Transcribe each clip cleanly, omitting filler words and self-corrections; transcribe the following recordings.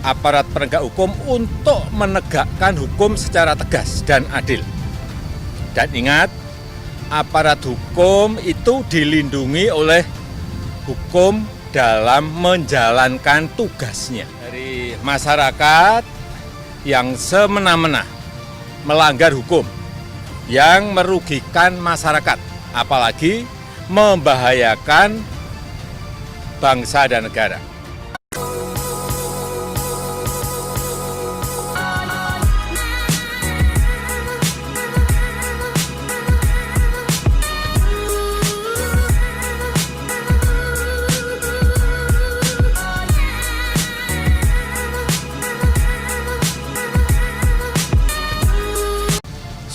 aparat penegak hukum untuk menegakkan hukum secara tegas dan adil. Dan ingat, aparat hukum itu dilindungi oleh hukum dalam menjalankan tugasnya. Dari masyarakat yang semena-mena melanggar hukum, yang merugikan masyarakat, apalagi membahayakan bangsa dan negara.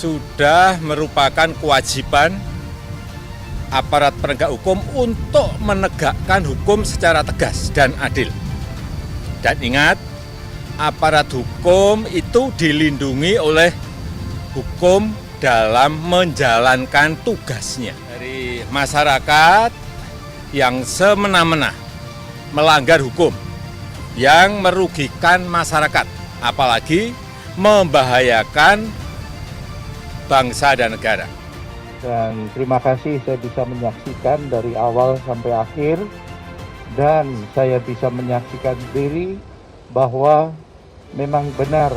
Sudah merupakan kewajiban aparat penegak hukum untuk menegakkan hukum secara tegas dan adil. Dan ingat, aparat hukum itu dilindungi oleh hukum dalam menjalankan tugasnya. Dari masyarakat yang semena-mena melanggar hukum, yang merugikan masyarakat, apalagi membahayakan bangsa dan negara. Dan terima kasih saya bisa menyaksikan dari awal sampai akhir, dan saya bisa menyaksikan sendiri bahwa memang benar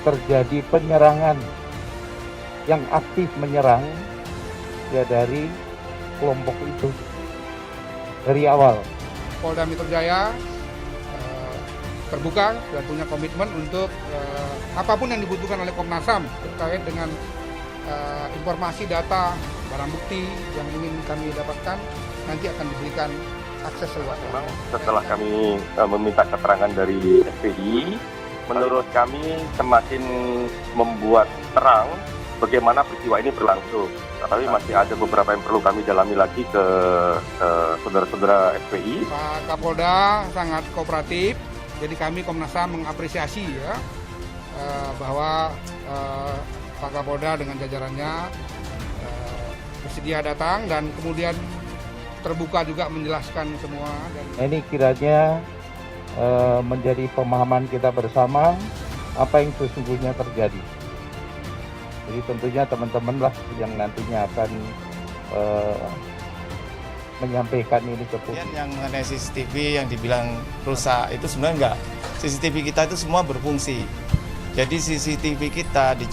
terjadi penyerangan yang aktif menyerang ya dari kelompok itu dari awal. Polda Metro Jaya terbuka dan punya komitmen untuk apapun yang dibutuhkan oleh Komnas HAM terkait dengan informasi, data, barang bukti yang ingin kami dapatkan nanti akan diberikan akses luas. Memang setelah kami meminta keterangan dari FPI, menurut kami semakin membuat terang bagaimana peristiwa ini berlangsung. Tetapi masih ada beberapa yang perlu kami dalami lagi ke saudara-saudara FPI. Pak Kapolda sangat kooperatif, jadi kami Komnas HAM mengapresiasi ya bahwa Pak Kapolda dengan jajarannya bersedia datang dan kemudian terbuka juga menjelaskan semua. Ini kiranya menjadi pemahaman kita bersama apa yang sesungguhnya terjadi. Jadi tentunya teman-teman lah yang nantinya akan menyampaikan ini ke publik. Yang mengenai CCTV yang dibilang rusak itu sebenarnya enggak. CCTV kita itu semua berfungsi. Jadi CCTV kita di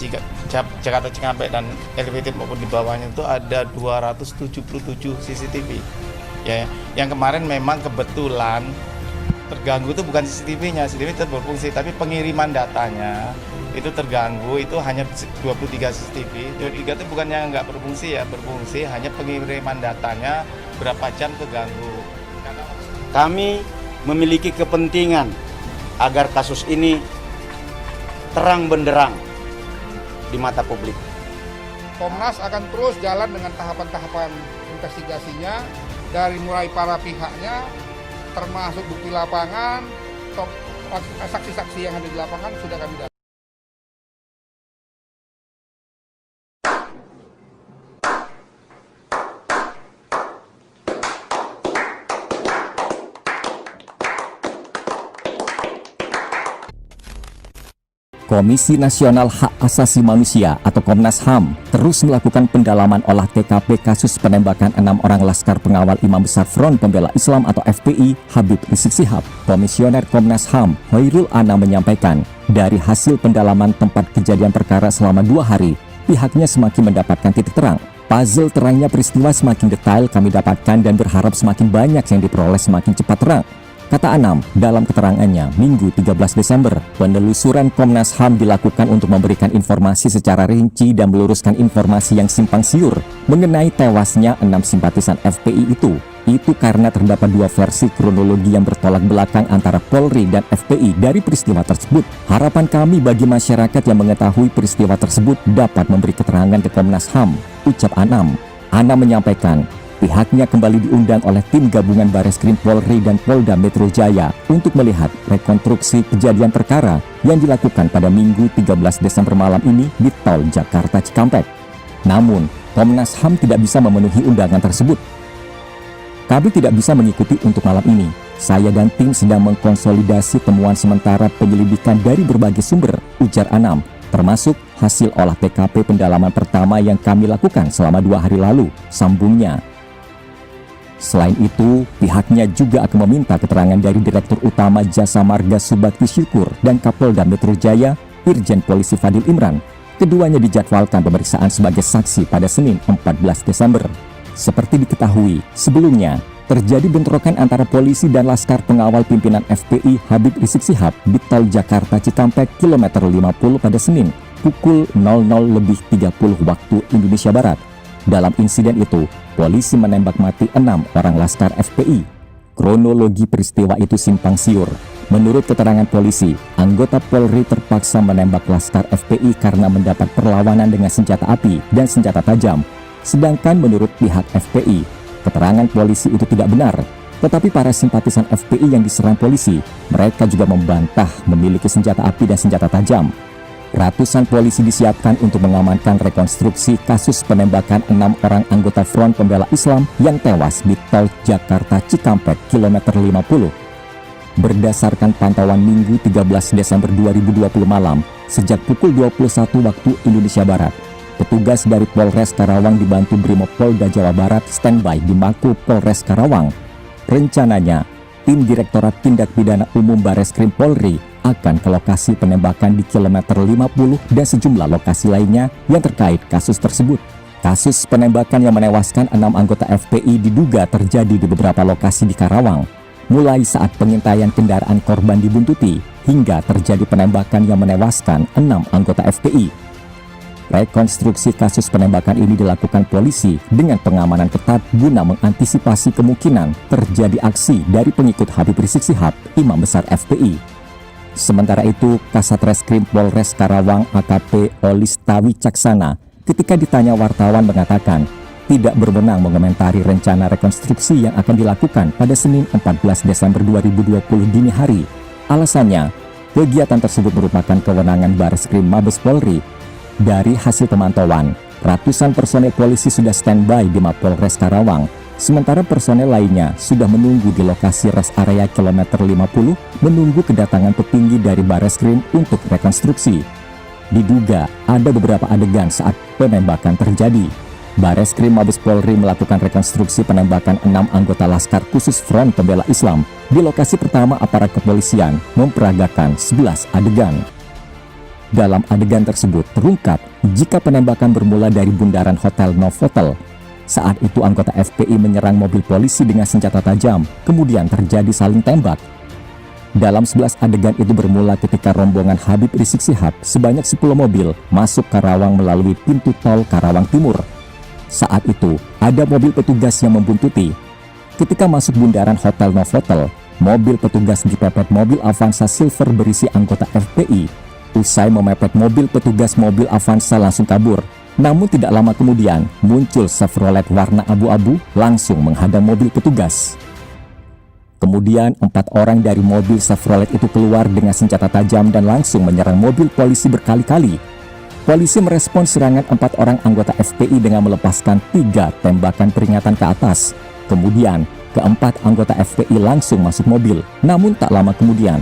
Jakarta Cikampek dan elevated maupun di bawahnya itu ada 277 CCTV. Ya, yang kemarin memang kebetulan terganggu itu bukan CCTV-nya, CCTV tetap berfungsi, tapi pengiriman datanya itu terganggu, itu hanya 23 CCTV. 23 itu bukannya nggak berfungsi ya, berfungsi, hanya pengiriman datanya berapa jam terganggu. Kami memiliki kepentingan agar kasus ini terang benderang di mata publik. Komnas akan terus jalan dengan tahapan-tahapan investigasinya dari mulai para pihaknya, termasuk bukti lapangan, saksi-saksi yang ada di lapangan sudah kami dapat. Komisi Nasional Hak Asasi Manusia atau Komnas HAM terus melakukan pendalaman olah TKP kasus penembakan 6 orang Laskar Pengawal Imam Besar Front Pembela Islam atau FPI Habib Rizik Syihab. Komisioner Komnas HAM Hoirul Anam menyampaikan, dari hasil pendalaman tempat kejadian perkara selama 2 hari, pihaknya semakin mendapatkan titik terang. Puzzle terangnya peristiwa semakin detail kami dapatkan dan berharap semakin banyak yang diperoleh semakin cepat terang. Kata Anam dalam keterangannya Minggu 13 Desember, penelusuran Komnas HAM dilakukan untuk memberikan informasi secara rinci dan meluruskan informasi yang simpang siur mengenai tewasnya 6 simpatisan FPI itu. Itu karena terdapat 2 versi kronologi yang bertolak belakang antara Polri dan FPI dari peristiwa tersebut. Harapan kami bagi masyarakat yang mengetahui peristiwa tersebut dapat memberi keterangan ke Komnas HAM, ucap Anam. Anam menyampaikan, pihaknya kembali diundang oleh tim gabungan Bareskrim Polri dan Polda Metro Jaya untuk melihat rekonstruksi kejadian perkara yang dilakukan pada Minggu 13 Desember malam ini di Tol Jakarta Cikampek. Namun, Komnas HAM tidak bisa memenuhi undangan tersebut. Kami tidak bisa mengikuti untuk malam ini. Saya dan tim sedang mengkonsolidasi temuan sementara penyelidikan dari berbagai sumber, ujar Anam, termasuk hasil olah TKP pendalaman pertama yang kami lakukan selama 2 hari lalu, sambungnya. Selain itu, pihaknya juga akan meminta keterangan dari Direktur Utama Jasa Marga Subakti Syukur dan Kapolda Metro Jaya, Irjen Polisi Fadil Imran. Keduanya dijadwalkan pemeriksaan sebagai saksi pada Senin 14 Desember. Seperti diketahui, sebelumnya terjadi bentrokan antara polisi dan laskar pengawal pimpinan FPI Habib Rizik Syihab di Tol Jakarta Cikampek kilometer 50 pada Senin pukul 00.30 waktu Indonesia Barat. Dalam insiden itu, polisi menembak mati 6 orang laskar FPI. Kronologi peristiwa itu simpang siur. Menurut keterangan polisi, anggota Polri terpaksa menembak laskar FPI karena mendapat perlawanan dengan senjata api dan senjata tajam. Sedangkan menurut pihak FPI, keterangan polisi itu tidak benar. Tetapi para simpatisan FPI yang diserang polisi, mereka juga membantah memiliki senjata api dan senjata tajam. Ratusan polisi disiapkan untuk mengamankan rekonstruksi kasus penembakan 6 orang anggota Front Pembela Islam yang tewas di Tol Jakarta Cikampek kilometer 50. Berdasarkan pantauan Minggu 13 Desember 2020 malam, sejak pukul 21 waktu Indonesia Barat, petugas dari Polres Karawang dibantu Brimopolda Jawa Barat standby di Mako Polres Karawang. Rencananya, tim Direktorat Tindak Pidana Umum Bareskrim Polri akan ke lokasi penembakan di kilometer 50 dan sejumlah lokasi lainnya yang terkait kasus tersebut. Kasus penembakan yang menewaskan 6 anggota FPI diduga terjadi di beberapa lokasi di Karawang, mulai saat pengintaian kendaraan korban dibuntuti hingga terjadi penembakan yang menewaskan 6 anggota FPI. Rekonstruksi kasus penembakan ini dilakukan polisi dengan pengamanan ketat guna mengantisipasi kemungkinan terjadi aksi dari pengikut Habib Rizik Syihab, Imam Besar FPI. Sementara itu, Kasat Reskrim Polres Karawang AKP Olista Wicaksana ketika ditanya wartawan mengatakan tidak berwenang mengomentari rencana rekonstruksi yang akan dilakukan pada Senin 14 Desember 2020 dini hari. Alasannya, kegiatan tersebut merupakan kewenangan Bareskrim Mabes Polri. Dari hasil pemantauan, ratusan personel polisi sudah standby di Mapolres Karawang, sementara personel lainnya sudah menunggu di lokasi rest area kilometer 50 menunggu kedatangan petinggi dari Bareskrim untuk rekonstruksi. Diduga ada beberapa adegan saat penembakan terjadi. Bareskrim Mabes Polri melakukan rekonstruksi penembakan 6 anggota Laskar Khusus Front Pembela Islam. Di lokasi pertama aparat kepolisian memperagakan 11 adegan. Dalam adegan tersebut terungkap jika penembakan bermula dari bundaran Hotel Novotel. Saat itu anggota FPI menyerang mobil polisi dengan senjata tajam, kemudian terjadi saling tembak. Dalam 11 adegan itu bermula ketika rombongan Habib Rizik Syihab sebanyak 10 mobil masuk Karawang melalui pintu tol Karawang Timur. Saat itu, ada mobil petugas yang membuntuti. Ketika masuk bundaran Hotel Novotel, mobil petugas dipepet mobil Avanza Silver berisi anggota FPI. Usai memepet mobil petugas, mobil Avanza langsung kabur. Namun tidak lama kemudian, muncul Chevrolet warna abu-abu langsung menghadang mobil petugas. Kemudian 4 orang dari mobil Chevrolet itu keluar dengan senjata tajam dan langsung menyerang mobil polisi berkali-kali. Polisi merespons serangan 4 orang anggota FPI dengan melepaskan 3 tembakan peringatan ke atas. Kemudian, keempat anggota FPI langsung masuk mobil. Namun tak lama kemudian,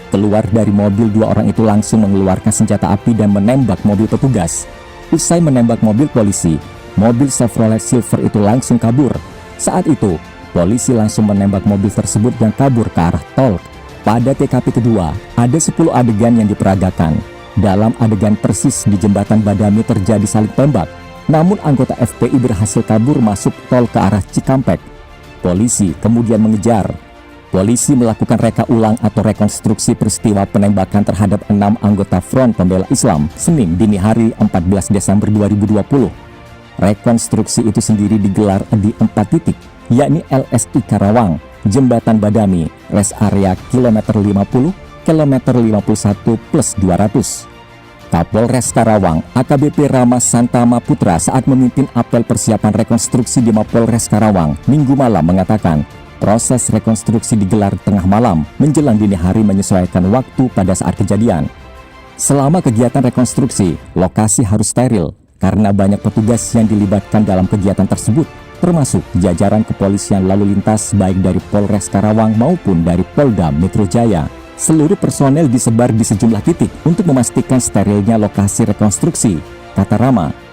keluar dari mobil 2 orang itu langsung mengeluarkan senjata api dan menembak mobil petugas. Usai menembak mobil polisi, mobil Chevrolet Silver itu langsung kabur. Saat itu, polisi langsung menembak mobil tersebut dan kabur ke arah tol. Pada TKP kedua, ada 10 adegan yang diperagakan. Dalam adegan persis di jembatan Badami terjadi saling tembak. Namun anggota FPI berhasil kabur masuk tol ke arah Cikampek. Polisi kemudian mengejar. Polisi melakukan reka ulang atau rekonstruksi peristiwa penembakan terhadap 6 anggota Front Pembela Islam Senin dini hari 14 Desember 2020. Rekonstruksi itu sendiri digelar di 4 titik, yakni LSI Karawang, Jembatan Badami, rest area kilometer 50, kilometer 51 plus 200. Kapolres Karawang, AKBP Rama Santama Putra saat memimpin apel persiapan rekonstruksi di Mapolres Karawang Minggu malam mengatakan, proses rekonstruksi digelar tengah malam menjelang dini hari menyesuaikan waktu pada saat kejadian. Selama kegiatan rekonstruksi, lokasi harus steril karena banyak petugas yang dilibatkan dalam kegiatan tersebut, termasuk jajaran kepolisian lalu lintas baik dari Polres Karawang maupun dari Polda Metro Jaya. Seluruh personel disebar di sejumlah titik untuk memastikan sterilnya lokasi rekonstruksi, kata Rama.